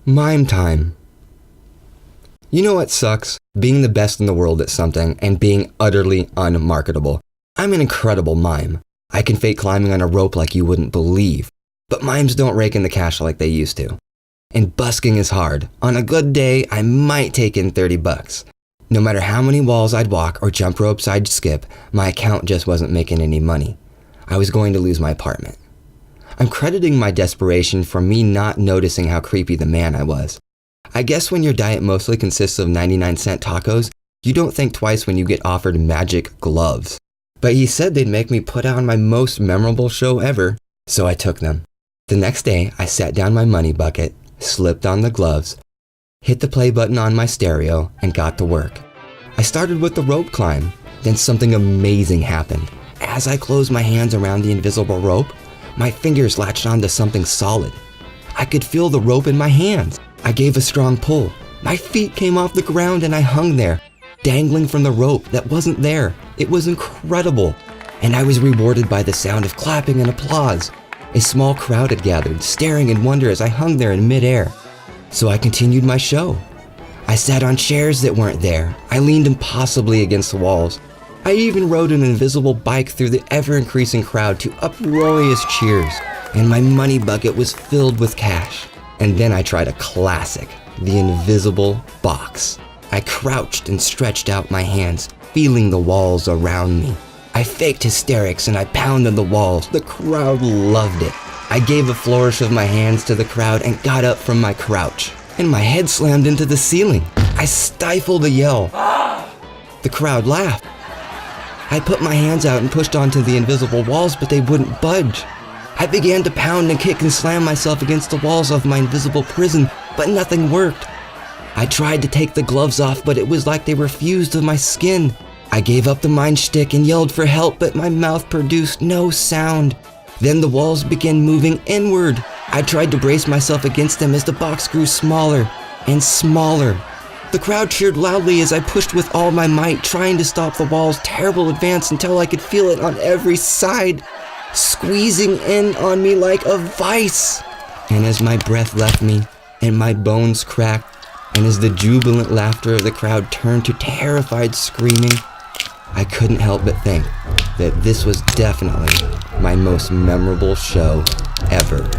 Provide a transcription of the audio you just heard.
Mime time. You know what sucks? Being the best in the world at something and being utterly unmarketable. I'm an incredible mime. I can fake climbing on a rope like you wouldn't believe. But mimes don't rake in the cash like they used to. And busking is hard. On a good day, I might take in $30. No matter how many walls I'd walk or jump ropes I'd skip, my account just wasn't making any money. I was going to lose my apartment. I'm crediting my desperation for me not noticing how creepy the man I was. I guess when your diet mostly consists of 99-cent tacos, you don't think twice when you get offered magic gloves. But he said they'd make me put on my most memorable show ever, so I took them. The next day, I sat down my money bucket, slipped on the gloves, hit the play button on my stereo, and got to work. I started with the rope climb, then something amazing happened. As I closed my hands around the invisible rope, my fingers latched onto something solid. I could feel the rope in my hands. I gave a strong pull. My feet came off the ground and I hung there, dangling from the rope that wasn't there. It was incredible. And I was rewarded by the sound of clapping and applause. A small crowd had gathered, staring in wonder as I hung there in midair. So I continued my show. I sat on chairs that weren't there. I leaned impossibly against the walls. I even rode an invisible bike through the ever-increasing crowd to uproarious cheers, and my money bucket was filled with cash. And then I tried a classic, the invisible box. I crouched and stretched out my hands, feeling the walls around me. I faked hysterics and I pounded the walls. The crowd loved it. I gave a flourish of my hands to the crowd and got up from my crouch, and my head slammed into the ceiling. I stifled a yell. The crowd laughed. I put my hands out and pushed onto the invisible walls, but they wouldn't budge. I began to pound and kick and slam myself against the walls of my invisible prison, but nothing worked. I tried to take the gloves off, but it was like they were fused with my skin. I gave up the mind shtick and yelled for help, but my mouth produced no sound. Then the walls began moving inward. I tried to brace myself against them as the box grew smaller and smaller. The crowd cheered loudly as I pushed with all my might, trying to stop the wall's terrible advance until I could feel it on every side, squeezing in on me like a vice. And as my breath left me, and my bones cracked, and as the jubilant laughter of the crowd turned to terrified screaming, I couldn't help but think that this was definitely my most memorable show ever.